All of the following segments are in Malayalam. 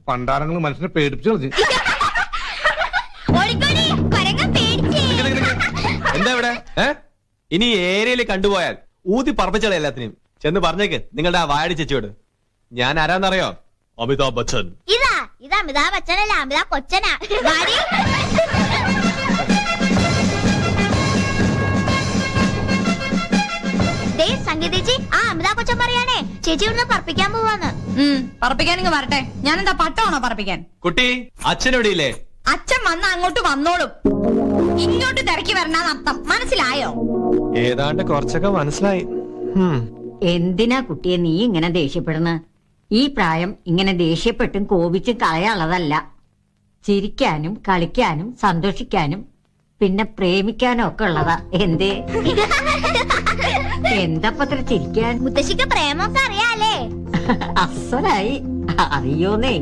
പണ്ടാരങ്ങൾ മനുഷ്യനെ പേടിപ്പിച്ചു കളഞ്ഞു. എന്താ ഇവിടെ? ഇനി ഏരിയയിൽ കണ്ടുപോയാൽ ഊതി പറപ്പിച്ചോളെ എല്ലാത്തിനും. ചെന്ന് പറഞ്ഞേക്ക് നിങ്ങളുടെ ആ വായടി ചേച്ചിയോട്. ഞാൻ ആരാന്നറിയോ? അമിതാഭ് ബച്ചൻ. ഇതാ അമിതാഭ് ബച്ചനല്ല, അമിതാഭ് കൊച്ചനാ. സംഗീതേച്ചി, ആ അമിതാഭ് കൊച്ചൻ പറയാനേ ചേച്ചി ഇവിടുന്ന് പറപ്പിക്കാൻ പോവാന്ന്. പറപ്പിക്കാൻ ഇങ്ങ് വരട്ടെ. ഞാനെന്താ പട്ടമാണോ പറപ്പിക്കാൻ? കുട്ടി, അച്ഛൻ എവിടെയില്ലേ? അച്ഛൻ വന്ന് അങ്ങോട്ട് വന്നോളും. ഇങ്ങോട്ട് തിരക്കി വരണാന്നർത്ഥം. മനസ്സിലായോ? ഏതാണ്ട് കുറച്ചൊക്കെ മനസ്സിലായി. എന്തിനാ കുട്ടിയെ നീ ഇങ്ങനെ ദേഷ്യപ്പെടുന്ന? ഈ പ്രായം ഇങ്ങനെ ദേഷ്യപ്പെട്ടും കോപിച്ചും കളയാനുള്ളതല്ല. ചിരിക്കാനും കളിക്കാനും സന്തോഷിക്കാനും പിന്നെ പ്രേമിക്കാനും ഒക്കെ ഉള്ളതാ. എന്തേ എന്തപ്പത്ര ചിരിക്കാൻ? മുത്തശ്ശിക്ക് പ്രേമൊക്കെ അറിയാലേ? അസലായി അറിയോന്നേ.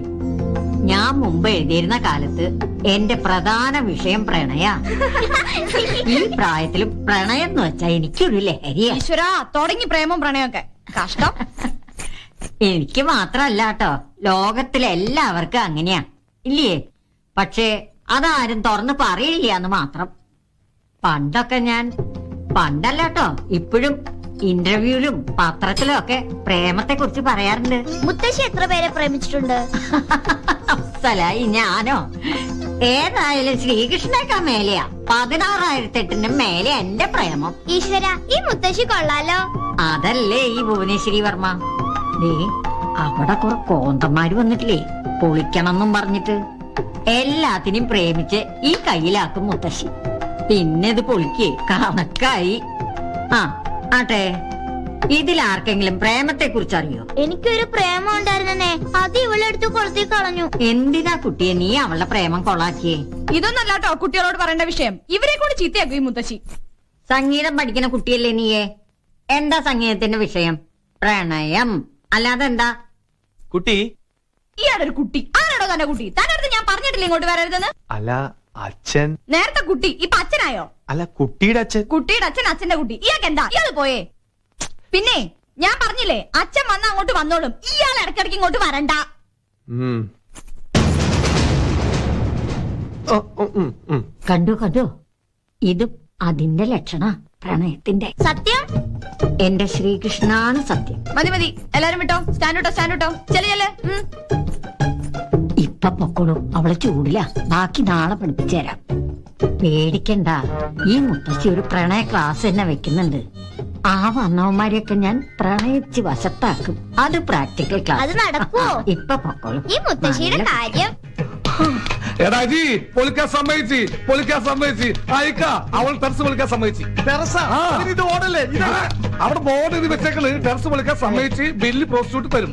ഞാൻ മുമ്പ് എഴുതിയിരുന്ന കാലത്ത് എന്റെ പ്രധാന വിഷയം പ്രണയ. ഈ പ്രായത്തിലും പ്രണയം എന്ന് വെച്ചാ എനിക്കൊരു ലഹരിയാ. ഈശ്വരാ, തുടങ്ങി പ്രേമം പ്രണയമൊക്കെ. കഷ്ടം. എനിക്ക് മാത്രല്ല കേട്ടോ, ലോകത്തിലെ എല്ലാവർക്കും അങ്ങനെയാ ഇല്ലേ? പക്ഷേ അതാരും തുറന്ന് പറയില്ലാന്ന് മാത്രം. പണ്ടല്ല കേട്ടോ, ഇപ്പോഴും ഇന്റർവ്യൂലും പത്രത്തിലും ഒക്കെ പ്രേമത്തെ കുറിച്ച് പറയാറുണ്ട്. മുത്തശ്ശി എത്ര പേരെ പ്രേമിച്ചിട്ടുണ്ട്? അസലായി ഞാനോ? ഏതായാലും ശ്രീകൃഷ്ണേക്കാ മേലെയാ. 16,008 മേലെ എന്റെ പ്രേമം. ഈശ്വര, ഈ മുത്തശ്ശി കൊള്ളാലോ. അതല്ലേ ഈ ഭുവനേശ്വരി വർമ്മ. അവിടെ കുറെ കോന്തന്മാര് വന്നിട്ടില്ലേ, പൊളിക്കണമെന്നും പറഞ്ഞിട്ട്. എല്ലാത്തിനും പ്രേമിച്ച് ഈ കയ്യിലാക്കും മുത്തശ്ശി. പിന്നെ ഇത് പൊളിക്ക് കണക്കായി. ആട്ടെ, ഇതിലാർക്കെങ്കിലും പ്രേമത്തെ കുറിച്ച് അറിയോ? എനിക്കൊരു പ്രേമം ഉണ്ടായിരുന്നേ, അത് ഇവളെടുത്ത് കൊളുത്തി കളഞ്ഞു. എന്തിനാ കുട്ടിയെ നീ അവളുടെ പ്രേമം കൊളാക്കിയേ? ഇതൊന്നല്ല കേട്ടോ കുട്ടികളോട് പറയേണ്ട വിഷയം. ഇവരെ കൂടി ചീത്തയാക്കും ഈ മുത്തശ്ശി. സംഗീതം പഠിക്കുന്ന കുട്ടിയല്ലേ നീയെ? എന്താ സംഗീതത്തിന്റെ വിഷയം? പ്രണയം അല്ലാതെ എന്താ? കുട്ടി, ഇയാളൊരു കുട്ടി. ആരാണോ തന്നെ കുട്ടി? തന്നടുത്ത് ഞാൻ പറഞ്ഞിട്ടില്ല ഇങ്ങോട്ട് വരരുതെന്ന്. അല്ല അച്ഛൻ. നേരത്തെ കുട്ടി, ഇപ്പൊ അച്ഛനായോ? അല്ല കുട്ടിയുടെ അച്ഛൻ. കുട്ടിയുടെ അച്ഛൻ അച്ഛന്റെ കുട്ടി. ഇയാൾക്ക് എന്താ? ഇയാള് പോയേ. പിന്നെ ഞാൻ പറഞ്ഞില്ലേ, അച്ഛൻ വന്ന് അങ്ങോട്ട് വന്നോളും. ഇയാൾ ഇടയ്ക്കിടയ്ക്ക് ഇങ്ങോട്ട് വരണ്ട. കണ്ടു ഇതും അതിന്റെ ലക്ഷണ പ്രണയത്തിന്റെ. സത്യം എന്റെ ശ്രീകൃഷ്ണാണ് സത്യം. മതി എല്ലാരും വിട്ടോ. സ്റ്റാൻഡ് വിട്ടോ. ചെല്ലേ. ഇപ്പൊ പൊക്കോളൂ, അവളെ ചൂടില്ല. ബാക്കി നാളെ പഠിപ്പിച്ചു തരാം. പേടിക്കണ്ട, ഈ മുത്തശ്ശി ഒരു പ്രണയ ക്ലാസ് തന്നെ വെക്കുന്നുണ്ട്. ആ വന്നവന്മാരെയൊക്കെ ഞാൻ പ്രണയിച്ച് വശത്താക്കും. അത് പ്രാക്ടിക്കൽ ക്ലാസ്. അത് നടക്കുവോ? ഇപ്പൊ പൊക്കോളൂ. ഈ മുത്തശ്ശിയുടെ കാര്യം. എടാജി പൊളിക്കാൻ സമ്മതിച്ച് അയക്ക. അവൾ ടെറസ് പൊളിക്കാൻ സമ്മതിച്ച്. അവിടെ ബോർഡ് എഴുതി വെച്ചേക്കണ് ടെറസ് പൊളിക്കാൻ സമ്മതിച്ച് ബില്ല് പ്രോസ്റ്റിറ്റ്യൂട്ട് തരും.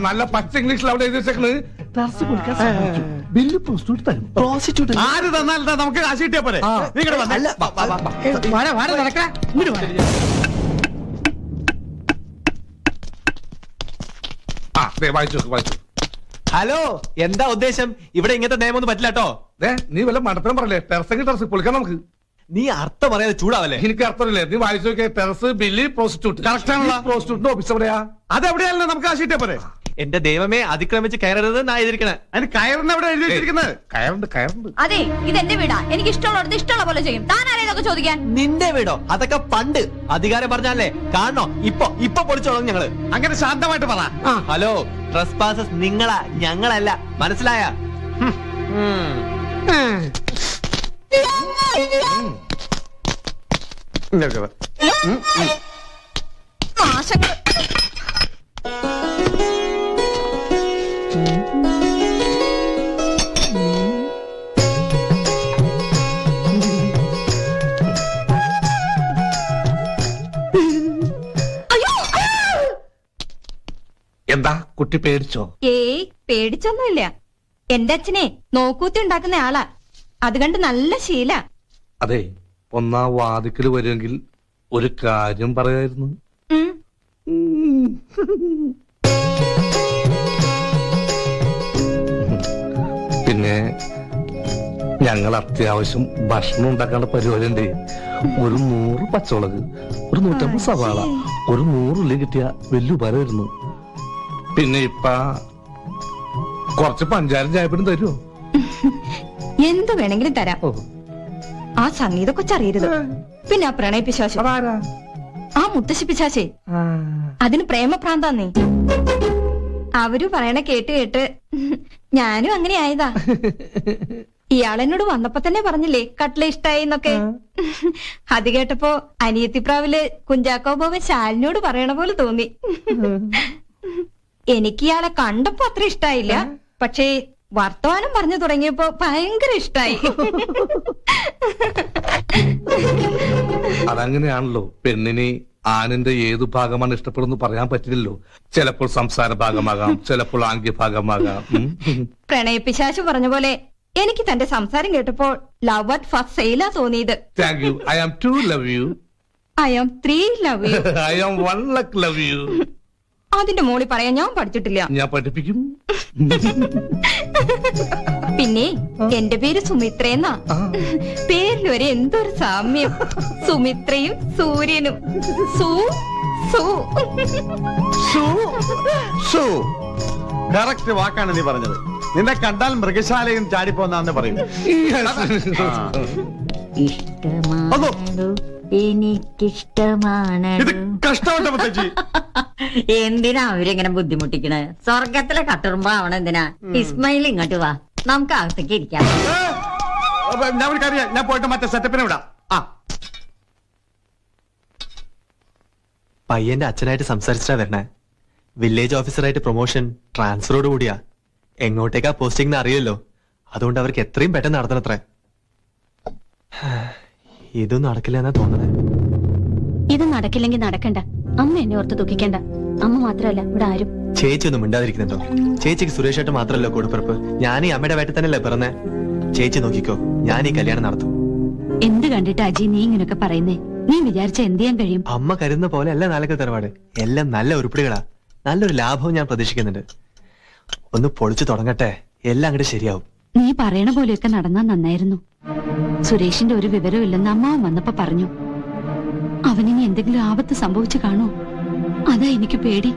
നല്ല പച്ച ഇംഗ്ലീഷിൽ അവിടെ എഴുതി വെച്ചേക്കണ് ടെറസ് പൊളിക്കാൻ സമ്മതിച്ചു, ബില്ല് പ്രോസ്റ്റിറ്റ്യൂട്ട് തരും. പ്രോസ്റ്റിറ്റ്യൂട്ട് ആര് തന്നാൽ നമുക്ക് കാശ് കിട്ടിയാ പോലെ. വായിച്ചു. ഹലോ, എന്താ ഉദ്ദേശം? ഇവിടെ ഇങ്ങനത്തെ നിയമമൊന്നും പറ്റില്ല കേട്ടോ. നീ വല്ല മണ്ടത്തരം പറയല്ലേ? ടെറസ് പൊളിക്കാൻ നമുക്ക്. നീ അർത്ഥം പറയാതെ ചൂടാവല്ലേ? എനിക്ക് അർത്ഥമില്ലേ? നീ വായിച്ചു നോക്കിയ ടെറസ് ബില്ല് പ്രോസ്റ്റിറ്റ്യൂട്ട് കറക്റ്റ് ആണല്ലോ. പ്രോസ്റ്റിറ്റ്യൂട്ടിന്റെ ഓഫീസ് എവിടെയാ? അതെവിടെയാണല്ലോ നമുക്ക് കാശ് കിട്ടിയാ പോലെ. എന്റെ ദൈവമേ, അതിക്രമിച്ച് കയറരുത് എന്നാ എഴുതിയിരിക്കണേ. അതിന് കയറിന് എവിടെ എഴുതി വെച്ചിരിക്കുന്നത്? കയറുണ്ട്. അതെ, ഇതെന്റെ വീടാ. എനിക്ക് ഇഷ്ടമുള്ളത് ഇഷ്ടമുള്ള പോലെ ചെയ്യും. താൻ ആരേതൊക്കെ ചോദിക്കാൻ? നിന്റെ വീടോ? അതൊക്കെ പണ്ട്. അധികാരം പറഞ്ഞാലേ കാണണോ? ഇപ്പൊ പൊളിച്ചോളാം ഞങ്ങള്. അങ്ങനെ ശാന്തമായിട്ട് പറ. ഹലോ, ട്രസ്പാസസ് നിങ്ങളാ, ഞങ്ങളല്ല. മനസ്സിലായ? നാശങ്ങൾ. എന്താ കുട്ടി പേടിച്ചോ? ഏയ് പേടിച്ചൊന്നുമില്ല. എന്റെ അച്ഛനെ നോക്കൂത്തി ഉണ്ടാക്കുന്ന ആളാ. അത് കണ്ട് നല്ല ശീല. അതെ, ഒന്നാ വാതിക്കല് വരുമെങ്കിൽ ഒരു കാര്യം പറയായിരുന്നു. പിന്നെ ഞങ്ങൾ അത്യാവശ്യം ഭക്ഷണം ഉണ്ടാക്കേണ്ട പരിപാടി ഉണ്ട്. ഒരു 100 പച്ചമുളക്, ഒരു 150 സവാള, ഒരു 100 ഉള്ളി കിട്ടിയ വലിയ ഉപരമായിരുന്നു. പിന്നെ ഇപ്പ കുറച്ച് പഞ്ചാരം ചായപ്പിനും തരുമോ? എന്ത് വേണമെങ്കിലും തരാം. ആ സംഗീത കൊച്ചറിയരുത്. പിന്നെ ആ പ്രണയ പിശാശ്, ആ മുത്തശ്ശി പിശാശേ, അതിന് പ്രേമഭ്രാന്താന്നേ. അവര് പറയണ കേട്ട് കേട്ട് ഞാനും അങ്ങനെ ആയതാ. ഇയാളെന്നോട് വന്നപ്പോ തന്നെ പറഞ്ഞില്ലേ കട്ട്ല ഇഷ്ടായി എന്നൊക്കെ. അത് കേട്ടപ്പോ അനിയത്തിപ്രാവില് കുഞ്ചാക്കോ ബോബൻ ശാലിനോട് പറയണ പോലെ തോന്നി. എനിക്ക് ഇയാളെ കണ്ടപ്പോ അത്ര ഇഷ്ടായില്ല, പക്ഷേ വർത്തമാനം പറഞ്ഞു തുടങ്ങിയപ്പോ ഭയങ്കര ഇഷ്ടായി. അതങ്ങനെയാണല്ലോ, പെണ്ണിന് ആണിന്റെ ഏതു ഭാഗമാണ് ഇഷ്ടപ്പെടുന്നു പറയാൻ പറ്റില്ലല്ലോ. ചിലപ്പോൾ സംസാര ഭാഗമാകാം, ചിലപ്പോൾ ആംഗ്യ ഭാഗമാകാം. പ്രണയപിശാശു പറഞ്ഞ പോലെ എനിക്ക് തന്റെ സംസാരം കേട്ടപ്പോൾ ലവ് അറ്റ് ഫസ്റ്റ് സെയിലാ തോന്നിയത്. Thank you. I am 2 love you. I am 3 love you. I am 1 luck love you. അതിന്റെ മോളി പറയാൻ ഞാൻ പഠിച്ചിട്ടില്ല. ഞാൻ പഠിപ്പിക്കും. പിന്നെ എന്റെ പേര് സുമിത്രയെന്നാ. പേരിൽ ഒരു എന്തൊരു സാമ്യം. സുമിത്രയും സൂര്യനും. കറക്റ്റ് വാക്കാണ് നീ പറഞ്ഞത്. നിന്നെ കണ്ടാൽ മൃഗശാലയും ചാടിപ്പോന്നാന്ന് പറയും. ഇഷ്ടമാണോ എനിക്കിഷ്ടമാണ്. ഇത് കഷ്ടമുണ്ട് മുത്തച്ഛി. എന്തിനാ അവരിങ്ങനെ ബുദ്ധിമുട്ടിക്കണേ? സ്വർഗത്തിലെ കട്ടുറുമ്പോ ആവണം എന്തിനാ? ഇസ്മായിൽ ഇങ്ങോട്ട് വാ, നമുക്ക് അകത്തേക്ക് ഇരിക്കാം. ഞാൻ ഒരു കാര്യം, ഞാൻ പോയിട്ട് മറ്റേ സെറ്റപ്പിനെ വിടാം. ആ പയ്യന്റെ അച്ഛനായിട്ട് സംസാരിച്ചിട്ടാ വരണേ. വില്ലേജ് ഓഫീസറായിട്ട് പ്രൊമോഷൻ ട്രാൻസ്ഫറോട് കൂടിയാ. എങ്ങോട്ടേക്കാ പോസ്റ്റിംഗ് അറിയില്ലല്ലോ, അതുകൊണ്ട് അവർക്ക് എത്രയും പെട്ടെന്ന് നടത്തണത്രേ. ഇതൊന്നും നടക്കില്ല എന്നാ തോന്നുന്നത്. ഇത് നടക്കില്ലെങ്കിൽ നടക്കണ്ട. അമ്മ എന്നെ ഓർത്ത് ദുഃഖിക്കണ്ട. അമ്മ മാത്രമല്ല ഇവിടെ ആരും. ചേച്ചി ഒന്നും മിണ്ടാതിരിക്കുന്നുണ്ടോ? ചേച്ചിക്ക് സുരേഷായിട്ട് മാത്രമല്ലോ കൂടപ്പിറപ്പ്. ഞാൻ ഈ അമ്മയുടെ വയറ്റിൽ തന്നെയല്ലേ പിറന്നേ. ചേച്ചി നോക്കിക്കോ, ഞാൻ ഈ കല്യാണം നടത്തും. എന്ത് കണ്ടിട്ട് അജി നീ ഇങ്ങനൊക്കെ പറയുന്നേ? നീ വിചാരിച്ച എന്ത് ചെയ്യാൻ കഴിയും? അമ്മ കരുതുന്ന പോലെ അല്ല നാലക്കൽ തറവാട്. എല്ലാം നല്ല ഉരുപ്പിടികളാ. നല്ലൊരു ലാഭവും ഞാൻ പ്രതീക്ഷിക്കുന്നുണ്ട്. ഒന്ന് പൊളിച്ചു തുടങ്ങട്ടെ, എല്ലാം അങ്ങോട്ട് ശരിയാവും. നീ പറയണ പോലെയൊക്കെ നടന്നാ നന്നായിരുന്നു. സുരേഷിന്റെ ഒരു വിവരവും ഇല്ലെന്ന് അമ്മാവൻ വന്നപ്പോ പറഞ്ഞു. അവനിനി എന്തെങ്കിലും ആപത്ത് സംഭവിച്ചു കാണോ? അതാ എനിക്ക് പേടി.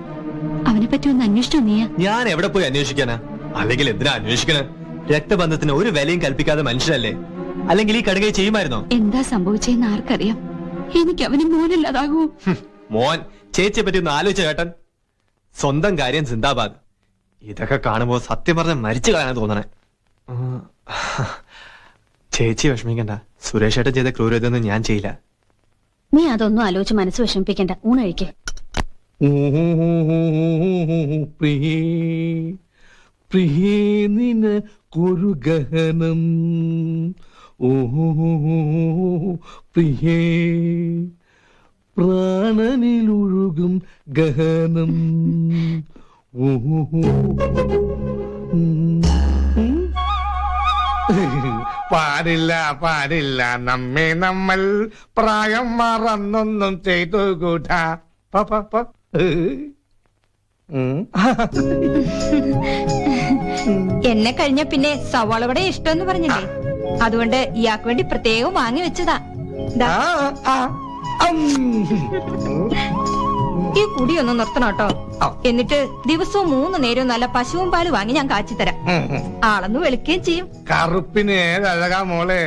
അവനെ പറ്റി ഒന്ന് അന്വേഷിച്ചോ നീയാ? ഞാൻ എവിടെ പോയി അന്വേഷിക്കാനാ? അല്ലെങ്കിൽ എന്തിനാ അന്വേഷിക്കണേ? രക്തബന്ധത്തിന് ഒരു വിലയും കൽപ്പിക്കാതെ മനുഷ്യരല്ലേ? അല്ലെങ്കിൽ ഈ കടുകൈ ചെയ്യുമായിരുന്നോ? എന്താ സംഭവിച്ചെന്ന് ആർക്കറിയാം? എനിക്ക് അവന് മോനല്ലാതാകൂ. മോൻ ചേച്ചിയെ പറ്റി ഒന്ന് ആലോചിച്ച കേട്ടൻ. സ്വന്തം കാര്യം സിന്ദാബാദ്. ഇതൊക്കെ കാണുമ്പോ സത്യം പറഞ്ഞ മരിച്ചു കളയാൻ തോന്നണേ. ചേച്ചി വിഷമിക്കണ്ട. സുരേഷേട്ടൻ ചെയ്ത ക്രൂരതൊന്നും ഞാൻ ചെയ്യില്ല. നീ അതൊന്നും ആലോചിച്ച് മനസ്സ് വിഷമിപ്പിക്കണ്ട. ഊണ് കഴിക്കേ. പ്രിയേ പ്രിയേ നിനക്കൊരു ഗഹനം. പ്രിയേ പ്രാണനിലൊഴുകും ഗഹനം. പാടില്ല പാടില്ല നമ്മെ നമ്മൾ പ്രായം മറന്നൊന്നും ചെയ്തുകൂടാ. എന്നെ കഴിഞ്ഞ പിന്നെ സവാളവിടെ ഇഷ്ടമെന്ന് പറഞ്ഞില്ലേ, അതുകൊണ്ട് ഇയാൾക്ക് വേണ്ടി പ്രത്യേകം വാങ്ങി വെച്ചതാ. ദാ. ഈ കുടിയൊന്ന് നിർത്തണം കേട്ടോ. എന്നിട്ട് ദിവസവും 3 നേരവും നല്ല പശുവും പാല് വാങ്ങി ഞാൻ കാച്ചിത്തരാം. ആളൊന്ന് വെളുക്കുകയും ചെയ്യും. കറുപ്പിന് ഏതഴകാ മോളെ,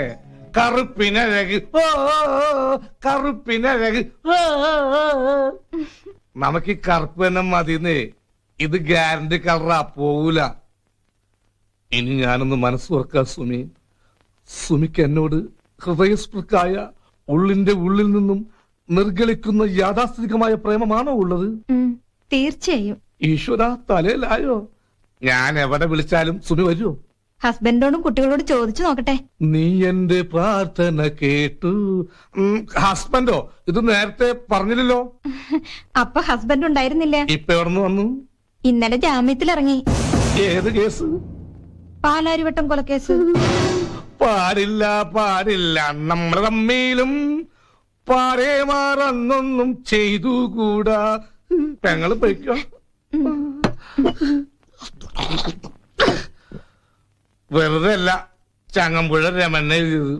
കറുപ്പിനഴക്. കറുപ്പിനഴക്. നമുക്ക് ഈ കറുപ്പ് തന്നെ മതിന്നേ. ഇത് ഗ്യാരണ്ടി കളറാ, പോവൂല. ഇനി ഞാനൊന്ന് മനസ്സ് തുറക്കാം സുമി. സുമിക്ക് എന്നോട് ഹൃദയസ്പൃക്കായ ഉള്ളിന്റെ ഉള്ളിൽ നിന്നും നിർഗളിക്കുന്ന യാഥാസ്ഥിതികമായ പ്രേമമാണോ ഉള്ളത്? തീർച്ചയായും. ഈശ്വര, തലയിലായോ? ഞാൻ എവിടെ വിളിച്ചാലും സുമി വരുമോ? ഹസ്ബൻഡോടും കുട്ടികളോടും ചോദിച്ചു നോക്കട്ടെ. നീ എന്റെ പ്രാർത്ഥന കേട്ടു. ഹസ്ബൻഡോ? ഇത് നേരത്തെ പറഞ്ഞില്ലല്ലോ. അപ്പൊ ഹസ്ബൻഡ് ഉണ്ടായിരുന്നില്ല. ഇപ്പൊ എവിടുന്ന് വന്നു? ഇന്നലെ ജാമ്യത്തിലിറങ്ങി. ഏത് കേസ്? പാലാരിവട്ടം കൊലക്കേസ്. പാടില്ല പാടില്ല, നമ്മൾ തമ്മിലും പാരേ മാറന്നൊന്നും ചെയ്തുകൂടാ. പെങ്ങള് പോയിക്കോ. വെറുതെ അല്ല, ചങ്ങമ്പുഴ രമണ എഴുതിയത്